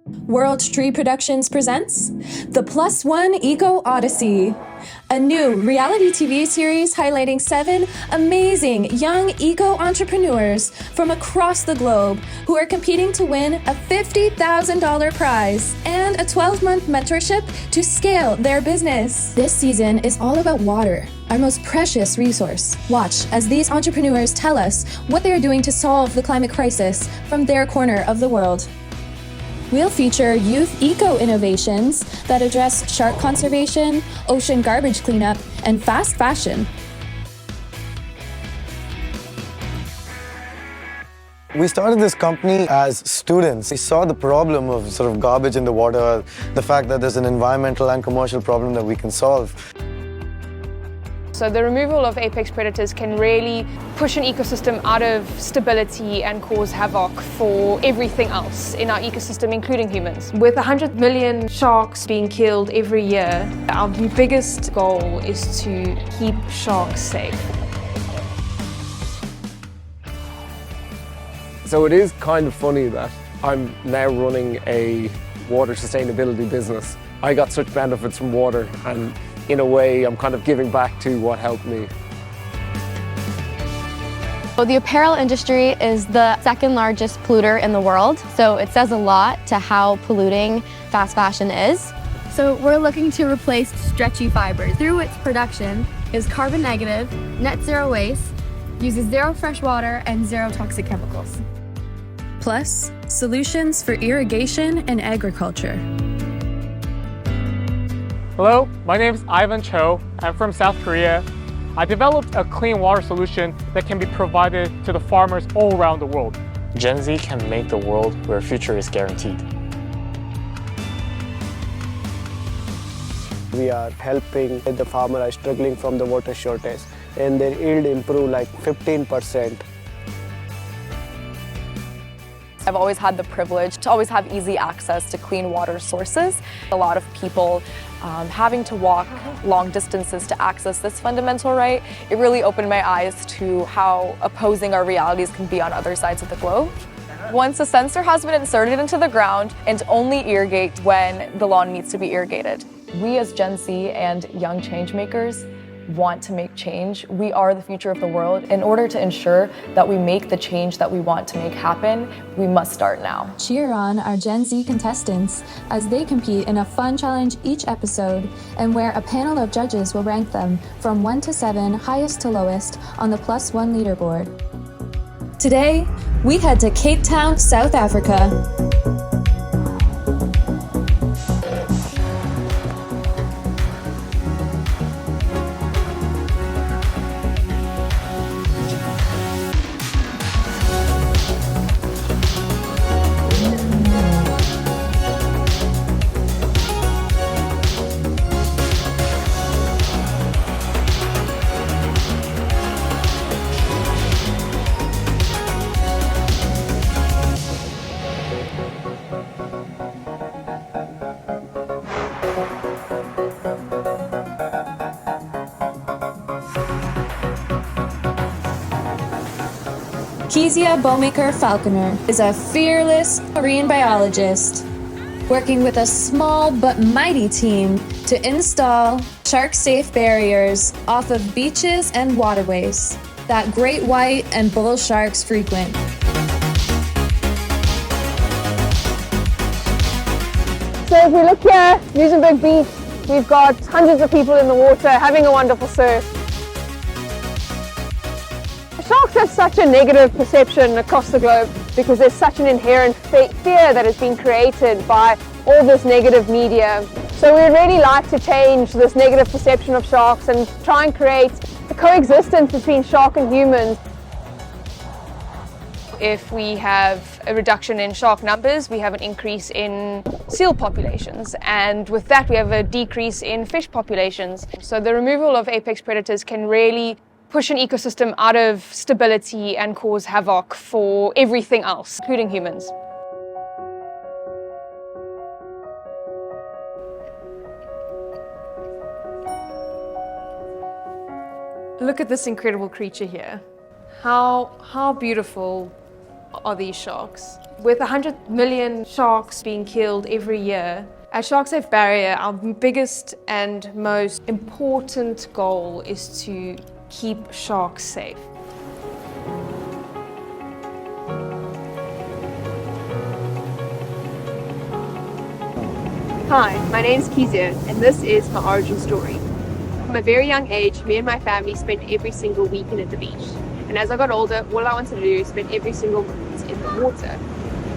World Tree Productions presents the +1 Eco Odyssey, a new reality TV series highlighting 7 amazing young eco-entrepreneurs from across the globe who are competing to win a $50,000 prize and a 12-month mentorship to scale their business. This season is all about water, our most precious resource. Watch as these entrepreneurs tell us what they are doing to solve the climate crisis from their corner of the world. We'll feature youth eco-innovations that address shark conservation, ocean garbage cleanup, and fast fashion. We started this company as students. We saw the problem of sort of garbage in the water, the fact that there's an environmental and commercial problem that we can solve. So the removal of apex predators can really push an ecosystem out of stability and cause havoc for everything else in our ecosystem, including humans. With 100 million sharks being killed every year, our biggest goal is to keep sharks safe. So it is kind of funny that I'm now running a water sustainability business. I got such benefits from water, and in a way, I'm kind of giving back to what helped me. So the apparel industry is the second largest polluter in the world, so it says a lot to how polluting fast fashion is. So we're looking to replace stretchy fibers. Through its production is carbon negative, net zero waste, uses zero fresh water and zero toxic chemicals. Plus, solutions for irrigation and agriculture. Hello, my name is Ivan Cho. I'm from South Korea. I developed a clean water solution that can be provided to the farmers all around the world. Gen Z can make the world where a future is guaranteed. We are helping the farmers struggling from the water shortage, and their yield improve like 15%. I've always had the privilege to always have easy access to clean water sources. A lot of people having to walk long distances to access this fundamental right, it really opened my eyes to how opposing our realities can be on other sides of the globe. Once a sensor has been inserted into the ground and only irrigate when the lawn needs to be irrigated. We as Gen Z and young change makers want to make change. We are the future of the world. In order to ensure that we make the change that we want to make happen, we must start now. Cheer on our Gen Z contestants as they compete in a fun challenge each episode, and where a panel of judges will rank them from 1 to 7, highest to lowest, on the +1 leaderboard. Today, we head to Cape Town, South Africa. Kezia Bowmaker-Falconer is a fearless marine biologist working with a small but mighty team to install SharkSafe barriers off of beaches and waterways that great white and bull sharks frequent. So if we look here, Musenberg Beach, we've got hundreds of people in the water having a wonderful surf. Sharks have such a negative perception across the globe because there's such an inherent fear that has been created by all this negative media. So we would really like to change this negative perception of sharks and try and create a coexistence between shark and humans. If we have a reduction in shark numbers, we have an increase in seal populations, and with that we have a decrease in fish populations. So the removal of apex predators can really push an ecosystem out of stability and cause havoc for everything else, including humans. Look at this incredible creature here. How beautiful are these sharks. With 100 million sharks being killed every year, at SharkSafe Barrier, our biggest and most important goal is to keep sharks safe. Hi, my name's Kezia, and this is my origin story. From a very young age, me and my family spent every single weekend at the beach. And as I got older, all I wanted to do was spend every single moment in the water.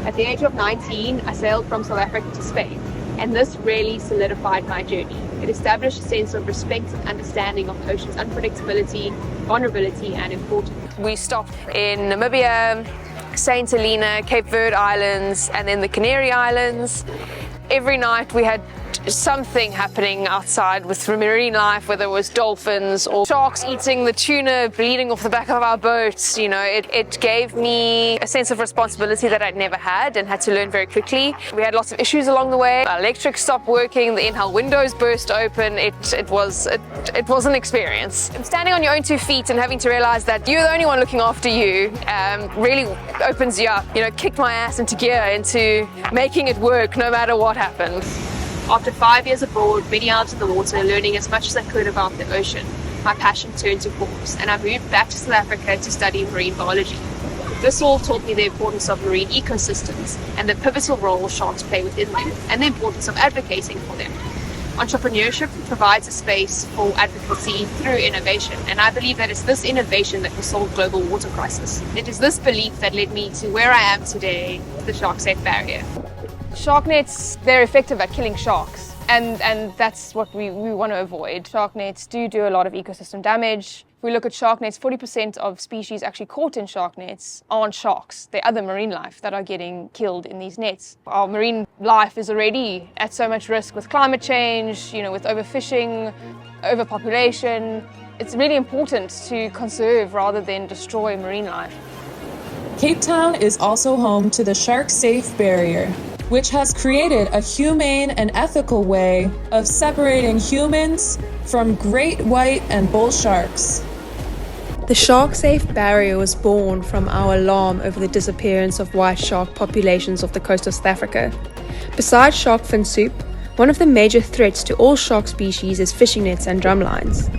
At the age of 19, I sailed from South Africa to Spain, and this really solidified my journey. It established a sense of respect and understanding of the ocean's unpredictability, vulnerability, and importance. We stopped in Namibia, St. Helena, Cape Verde Islands, and then the Canary Islands. Every night we had something happening outside with marine life, whether it was dolphins or sharks eating the tuna bleeding off the back of our boats. You know, it gave me a sense of responsibility that I'd never had and had to learn very quickly. We had lots of issues along the way. Our electric stopped working, the in-hull windows burst open. It was an experience. And standing on your own 2 feet and having to realize that you're the only one looking after you really opens you up. You know, kicked my ass into gear, into making it work no matter what happens. After 5 years abroad, many hours in the water, learning as much as I could about the ocean, my passion turned to force, and I moved back to South Africa to study marine biology. This all taught me the importance of marine ecosystems and the pivotal role sharks play within them, and the importance of advocating for them. Entrepreneurship provides a space for advocacy through innovation, and I believe that it's this innovation that will solve global water crisis. It is this belief that led me to where I am today, the SharkSafe Barrier. Shark nets, they're effective at killing sharks, and that's what we want to avoid. Shark nets do a lot of ecosystem damage. If we look at shark nets, 40% of species actually caught in shark nets aren't sharks. They're other marine life that are getting killed in these nets. Our marine life is already at so much risk with climate change, you know, with overfishing, overpopulation. It's really important to conserve rather than destroy marine life. Cape Town is also home to the SharkSafe Barrier, which has created a humane and ethical way of separating humans from great white and bull sharks. The SharkSafe Barrier was born from our alarm over the disappearance of white shark populations off the coast of South Africa. Besides shark fin soup, one of the major threats to all shark species is fishing nets and drumlines.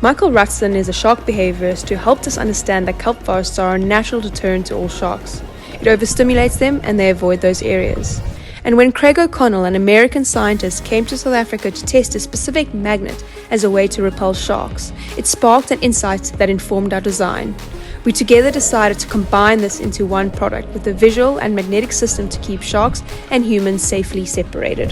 Michael Rutzton is a shark behaviorist who helped us understand that kelp forests are a natural deterrent to all sharks. It overstimulates them and they avoid those areas. And when Craig O'Connell, an American scientist, came to South Africa to test a specific magnet as a way to repel sharks, it sparked an insight that informed our design. We together decided to combine this into one product with a visual and magnetic system to keep sharks and humans safely separated.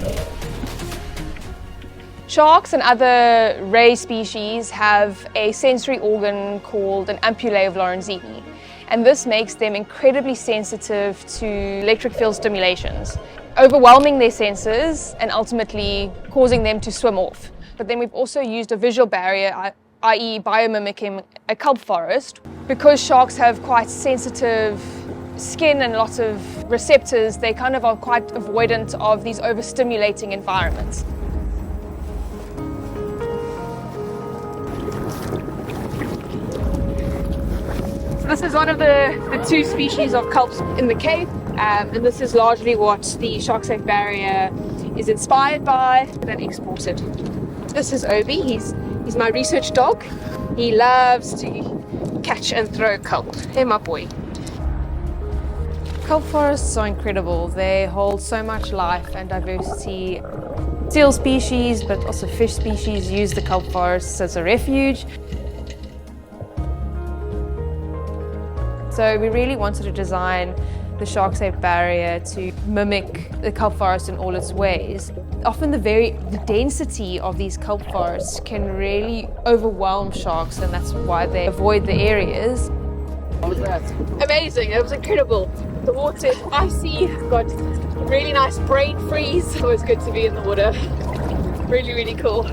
Sharks and other ray species have a sensory organ called an ampullae of Lorenzini, and this makes them incredibly sensitive to electric field stimulations, overwhelming their senses and ultimately causing them to swim off. But then we've also used a visual barrier, i.e. biomimicking a kelp forest. Because sharks have quite sensitive skin and lots of receptors, they kind of are quite avoidant of these overstimulating environments. So this is one of the 2 species of kelps in the Cape, and this is largely what the SharkSafe Barrier is inspired by and exported. This is Obi, he's my research dog. He loves to catch and throw kelp. Hey, my boy. Kelp forests are incredible. They hold so much life and diversity. Seal species, but also fish species use the kelp forests as a refuge. So we really wanted to design the SharkSafe Barrier to mimic the kelp forest in all its ways. Often the density of these kelp forests can really overwhelm sharks, and that's why they avoid the areas. Amazing, it was incredible. The water is icy, got really nice brain freeze. It was good to be in the water. Really, really cool.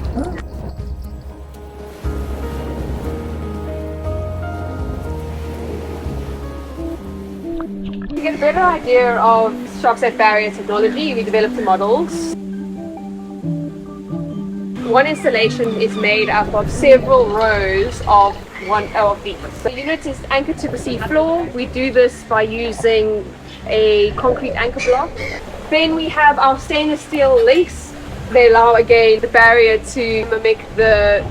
To get a better idea of SharkSafe Barrier technology, we developed the models. One installation is made up of several rows of one of these. The unit is anchored to the sea floor. We do this by using a concrete anchor block. Then we have our stainless steel links. They allow again the barrier to mimic the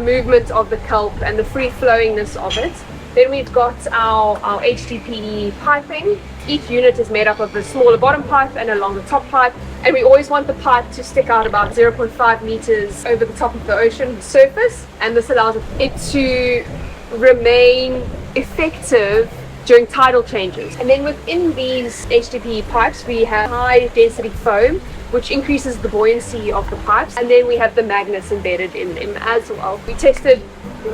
movement of the kelp and the free flowingness of it. Then we've got our HDPE piping. Each unit is made up of a smaller bottom pipe and a longer top pipe. And we always want the pipe to stick out about 0.5 meters over the top of the ocean surface. And this allows it to remain effective during tidal changes. And then within these HDPE pipes, we have high density foam, which increases the buoyancy of the pipes. And then we have the magnets embedded in them as well. We tested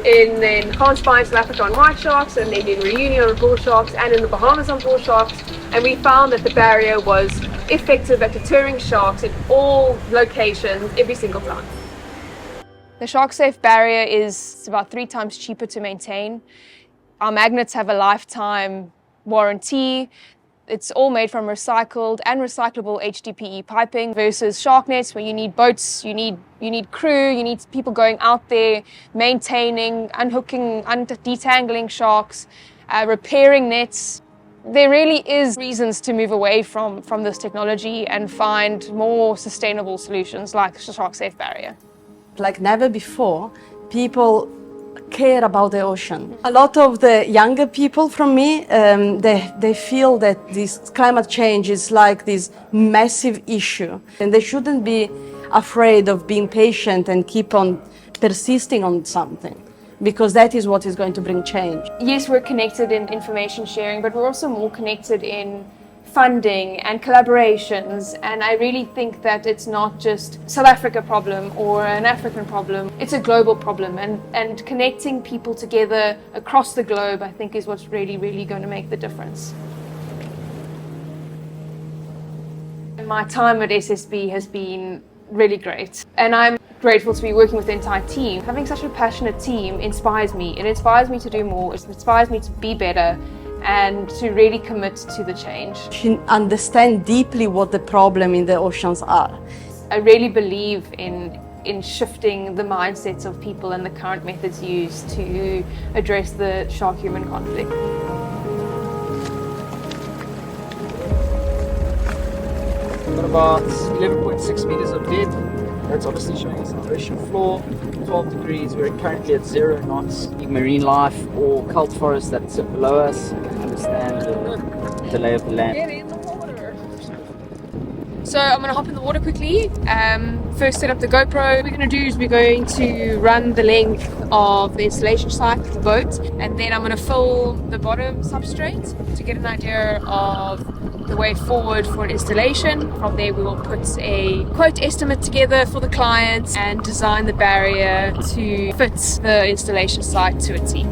in enhanced by in South Africa on white sharks, and then in Reunion on bull sharks, and in the Bahamas on bull sharks. And we found that the barrier was effective at deterring sharks in all locations every single time. The SharkSafe Barrier is about 3 times cheaper to maintain. Our magnets have a lifetime warranty. It's all made from recycled and recyclable HDPE piping versus shark nets, where you need boats, you need crew, you need people going out there maintaining, unhooking, detangling sharks, repairing nets. There really is reasons to move away from this technology and find more sustainable solutions like the SharkSafe Barrier. Like never before, people care about the ocean. A lot of the younger people from me, they feel that this climate change is like this massive issue, and they shouldn't be afraid of being patient and keep on persisting on something, because that is what is going to bring change. Yes, we're connected in information sharing, but we're also more connected in funding and collaborations, and I really think that it's not just South Africa problem or an African problem, it's a global problem, and connecting people together across the globe, I think, is what's really, really going to make the difference. My time at SSB has been really great, and I'm grateful to be working with the entire team. Having such a passionate team inspires me. It inspires me to do more, it inspires me to be better, and to really commit to the change. She understands deeply what the problem in the oceans are. I really believe in shifting the mindsets of people and the current methods used to address the shark-human conflict. We've got about 11.6 meters of depth. That's obviously showing us the ocean floor. 12 degrees, we're currently at 0 knots. Marine life or kelp forests that sit below us. You can understand the lay of the land. Get in the water. So I'm going to hop in the water quickly. First set up the GoPro. What we're going to do is we're going to run the length of the installation site with the boat, and then I'm going to fill the bottom substrate to get an idea of the way forward for an installation. From there we will put a quote estimate together for the client and design the barrier to fit the installation site to a T.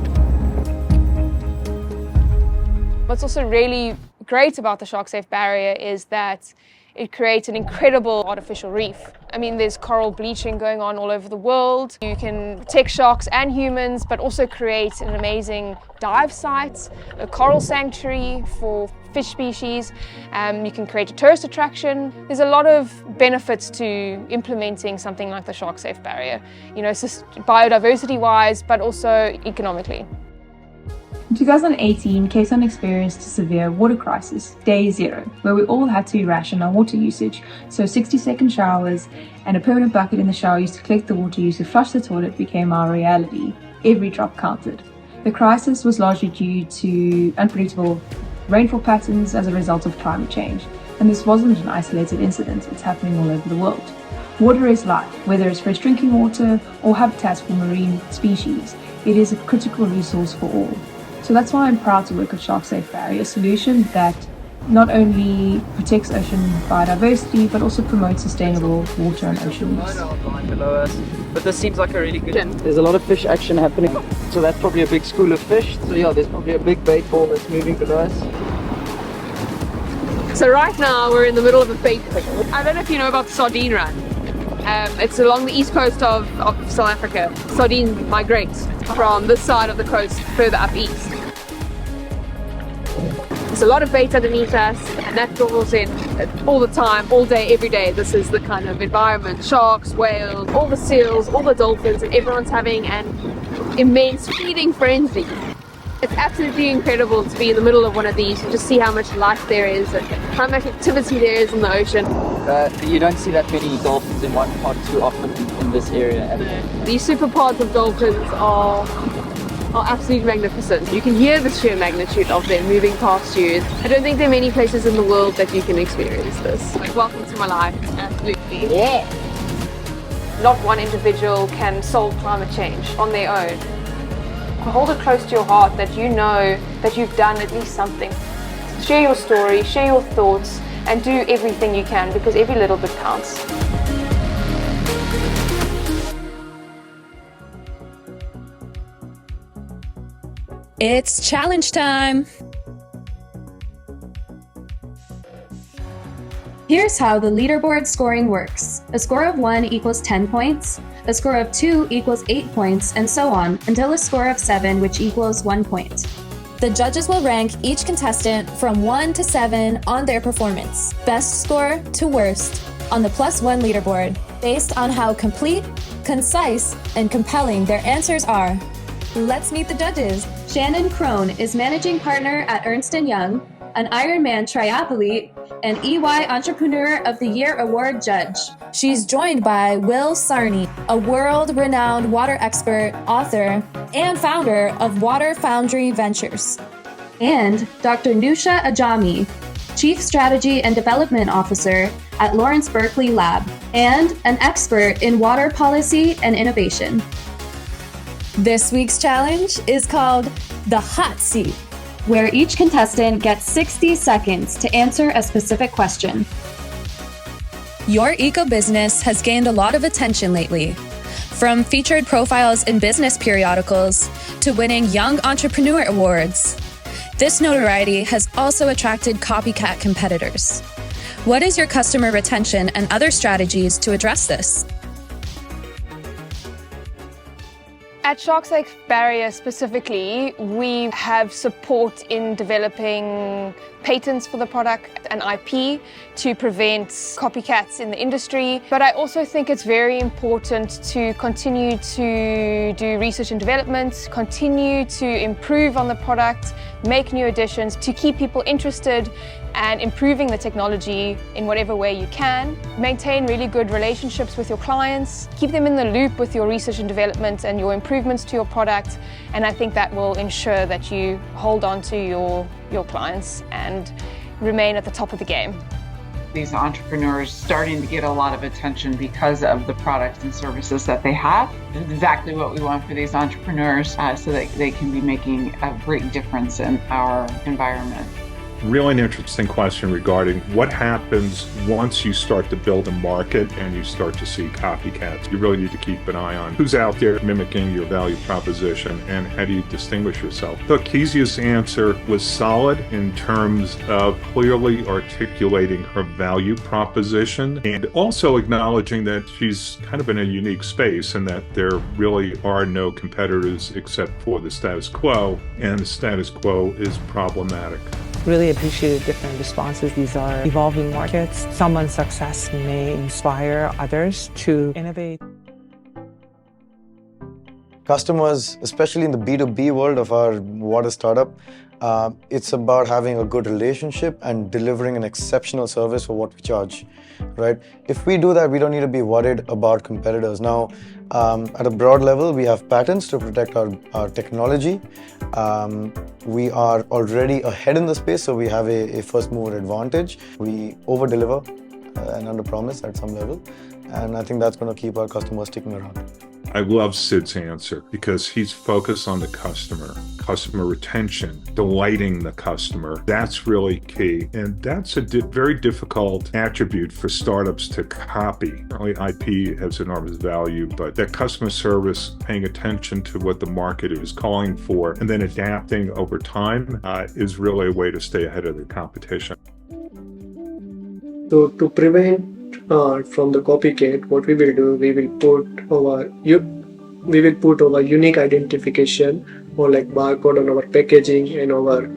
What's also really great about the SharkSafe Barrier is that it creates an incredible artificial reef. I mean, there's coral bleaching going on all over the world. You can protect sharks and humans, but also create an amazing dive site, a coral sanctuary for fish species. You can create a tourist attraction. There's a lot of benefits to implementing something like the SharkSafe Barrier, you know, biodiversity-wise, but also economically. In 2018, Cape Town experienced a severe water crisis, day 0, where we all had to ration our water usage, so 60-second showers and a permanent bucket in the shower used to collect the water used to flush the toilet became our reality. Every drop counted. The crisis was largely due to unpredictable rainfall patterns as a result of climate change, and this wasn't an isolated incident, it's happening all over the world. Water is life, whether it's fresh drinking water or habitats for marine species. It is a critical resource for all. So that's why I'm proud to work with SharkSafe Barrier, a solution that not only protects ocean biodiversity, but also promotes sustainable water and ocean use. Below us. But this seems like a really good one. There's a lot of fish action happening. So that's probably a big school of fish. So yeah, there's probably a big bait ball that's moving below us. So right now we're in the middle of a bait pickle. I don't know if you know about the sardine run. It's along the east coast of South Africa. Sardines migrate from this side of the coast further up east. There's a lot of bait underneath us, and that draws in all the time, all day, every day. This is the kind of environment. Sharks, whales, all the seals, all the dolphins, and everyone's having an immense feeding frenzy. It's absolutely incredible to be in the middle of one of these and just see how much life there is and how much activity there is in the ocean. You don't see that many dolphins in one pod too often in this area. These super pods of dolphins are absolutely magnificent. You can hear the sheer magnitude of them moving past you. I don't think there are many places in the world that you can experience this. Like, welcome to my life, absolutely. Yeah. Not one individual can solve climate change on their own. Hold it close to your heart that you know that you've done at least something. Share your story, share your thoughts, and do everything you can because every little bit counts. It's challenge time! Here's how the leaderboard scoring works. A score of 1 equals 10 points, a score of 2 equals 8 points, and so on until a score of 7, which equals 1 point. The judges will rank each contestant from 1 to 7 on their performance, best score to worst, on the +1 leaderboard, based on how complete, concise, and compelling their answers are. Let's meet the judges. Shannon Crone is managing partner at Ernst & Young, an Ironman triathlete, and EY Entrepreneur of the Year award judge. She's joined by Will Sarney, a world-renowned water expert, author, and founder of Water Foundry Ventures, and Dr. Nusha Ajami, Chief Strategy and Development Officer at Lawrence Berkeley Lab, and an expert in water policy and innovation. This week's challenge is called the Hot Seat, where each contestant gets 60 seconds to answer a specific question. Your eco business has gained a lot of attention lately, from featured profiles in business periodicals to winning Young Entrepreneur Awards. This notoriety has also attracted copycat competitors. What is your customer retention and other strategies to address this? At SharkSafe Barrier specifically, we have support in developing patents for the product and IP to prevent copycats in the industry. But I also think it's very important to continue to do research and development, continue to improve on the product, make new additions to keep people interested and improving the technology in whatever way you can. Maintain really good relationships with your clients, keep them in the loop with your research and development and your improvements to your product, and I think that will ensure that you hold on to your clients and remain at the top of the game. These entrepreneurs starting to get a lot of attention because of the products and services that they have. It's exactly what we want for these entrepreneurs so that they can be making a great difference in our environment. Really an interesting question regarding what happens once you start to build a market and you start to see copycats. You really need to keep an eye on who's out there mimicking your value proposition and how do you distinguish yourself. So Kezia's answer was solid in terms of clearly articulating her value proposition and also acknowledging that she's kind of in a unique space and that there really are no competitors except for the status quo, and the status quo is problematic. Really appreciate different responses. These are evolving markets. Someone's success may inspire others to innovate. Customers, especially in the B2B world of our water startup, it's about having a good relationship and delivering an exceptional service for what we charge, right? If we do that, we don't need to be worried about competitors. Now, at a broad level, we have patents to protect our technology. We are already ahead in the space, so we have a first mover advantage. We over-deliver and under-promise at some level, and I think that's going to keep our customers sticking around. I love Sid's answer because he's focused on the customer retention, delighting the customer. That's really key. And that's a very difficult attribute for startups to copy. Certainly IP has enormous value, but that customer service, paying attention to what the market is calling for, and then adapting over time is really a way to stay ahead of the competition. So to prevent from the copycat, what we will do, we will put our unique identification or like barcode on our packaging and our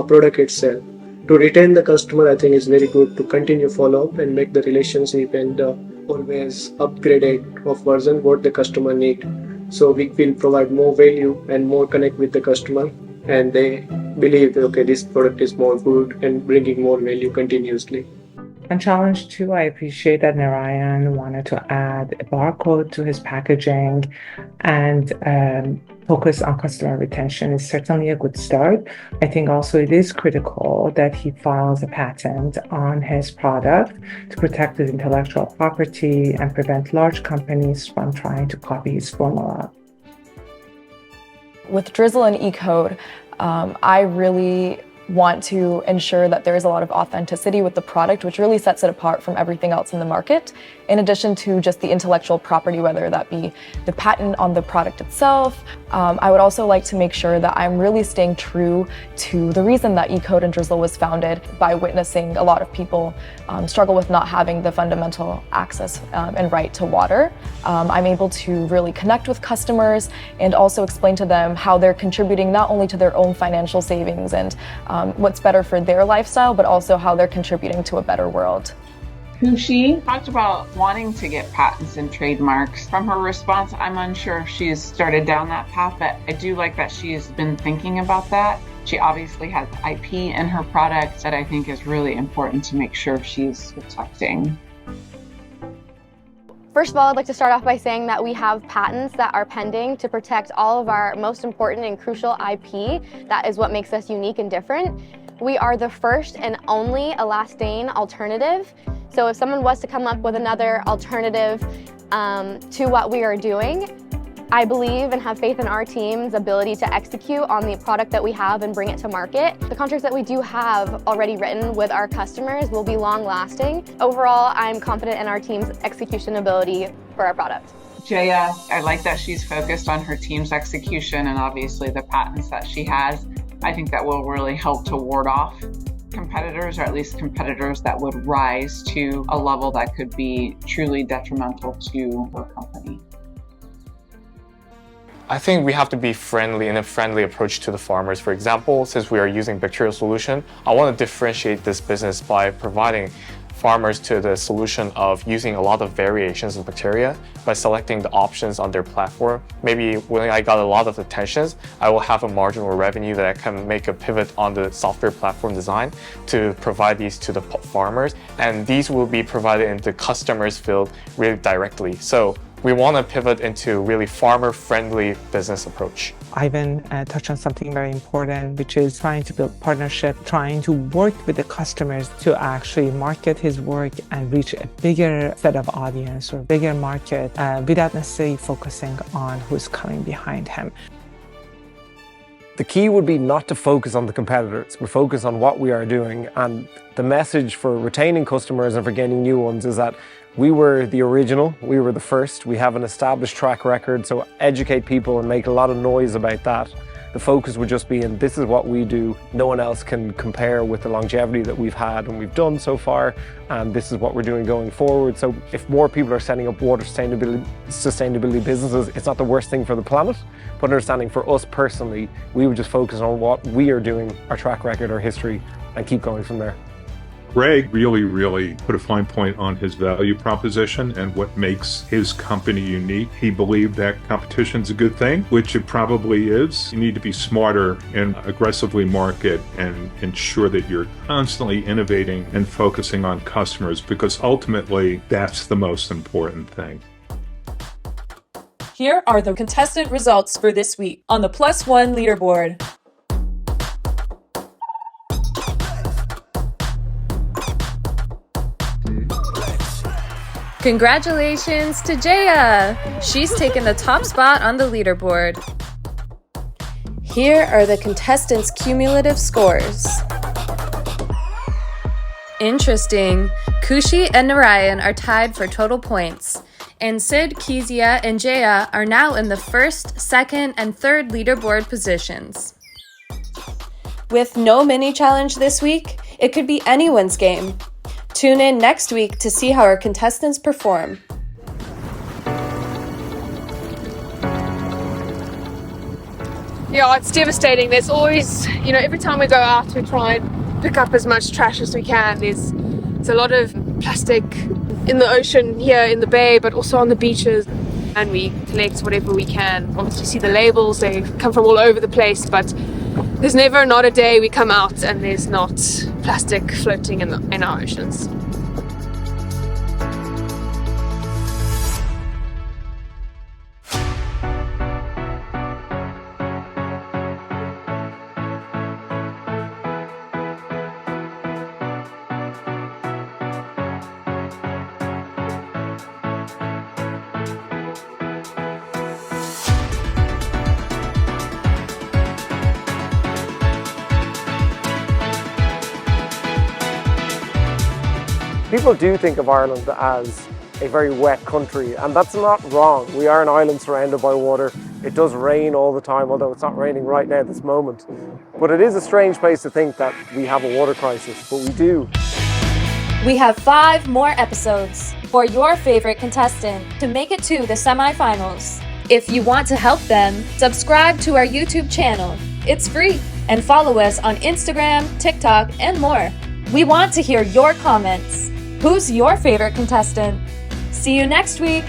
product itself. To retain the customer, I think it's very good to continue follow up and make the relationship and always upgrade it of version what the customer need. So we will provide more value and more connect with the customer, and they believe that okay, this product is more good and bringing more value continuously. On challenge 2, I appreciate that Narayan wanted to add a barcode to his packaging and focus on customer retention is certainly a good start. I think also it is critical that he files a patent on his product to protect his intellectual property and prevent large companies from trying to copy his formula. With Drizzle and E-Code, I really want to ensure that there is a lot of authenticity with the product, which really sets it apart from everything else in the market, in addition to just the intellectual property, whether that be the patent on the product itself. I would also like to make sure that I'm really staying true to the reason that E-Code and Drizzle was founded, by witnessing a lot of people struggle with not having the fundamental access and right to water. I'm able to really connect with customers and also explain to them how they're contributing not only to their own financial savings and what's better for their lifestyle, but also how they're contributing to a better world. She talked about wanting to get patents and trademarks. From her response, I'm unsure if she's started down that path, but I do like that she's been thinking about that. She obviously has IP in her products that I think is really important to make sure she's protecting. First of all, I'd like to start off by saying that we have patents that are pending to protect all of our most important and crucial IP. That is what makes us unique and different. We are the first and only elastane alternative. So if someone was to come up with another alternative to what we are doing, I believe and have faith in our team's ability to execute on the product that we have and bring it to market. The contracts that we do have already written with our customers will be long-lasting. Overall, I'm confident in our team's execution ability for our product. Jaya, I like that she's focused on her team's execution and obviously the patents that she has. I think that will really help to ward off competitors, or at least competitors that would rise to a level that could be truly detrimental to her company. I think we have to be friendly in a friendly approach to the farmers. For example, since we are using bacterial solution, I want to differentiate this business by providing farmers to the solution of using a lot of variations of bacteria by selecting the options on their platform. Maybe when I got a lot of attentions, I will have a marginal revenue that I can make a pivot on the software platform design to provide these to the farmers. And these will be provided in the customer's field really directly. So we want to pivot into really farmer-friendly business approach. Ivan touched on something very important, which is trying to build partnership, trying to work with the customers to actually market his work and reach a bigger set of audience or bigger market without necessarily focusing on who's coming behind him. The key would be not to focus on the competitors, but focus on what we are doing. And the message for retaining customers and for gaining new ones is that we were the original, we were the first, we have an established track record, so educate people and make a lot of noise about that. The focus would just be in this is what we do, no one else can compare with the longevity that we've had and we've done so far, and this is what we're doing going forward. So if more people are setting up water sustainability businesses, it's not the worst thing for the planet, but understanding for us personally, we would just focus on what we are doing, our track record, our history, and keep going from there. Greg really put a fine point on his value proposition and what makes his company unique. He believed that competition's a good thing, which it probably is. You need to be smarter and aggressively market and ensure that you're constantly innovating and focusing on customers, because ultimately that's the most important thing. Here are the contestant results for this week on the +1 leaderboard. Congratulations to Jaya! She's taken the top spot on the leaderboard. Here are the contestants' cumulative scores. Interesting. Kushi and Narayan are tied for total points, and Sid, Kezia, and Jaya are now in the first, second, and third leaderboard positions. With no mini challenge this week, it could be anyone's game. Tune in next week to see how our contestants perform. Yeah, it's devastating. There's always, every time we go out to try and pick up as much trash as we can. There's a lot of plastic in the ocean here in the bay, but also on the beaches. And we collect whatever we can. Obviously, you see the labels, they come from all over the place, but there's never not a day we come out and there's not plastic floating in our oceans. People do think of Ireland as a very wet country, and that's not wrong. We are an island surrounded by water. It does rain all the time, although it's not raining right now at this moment. But it is a strange place to think that we have a water crisis, but we do. We have 5 more episodes for your favorite contestant to make it to the semifinals. If you want to help them, subscribe to our YouTube channel. It's free. And follow us on Instagram, TikTok, and more. We want to hear your comments. Who's your favorite contestant? See you next week.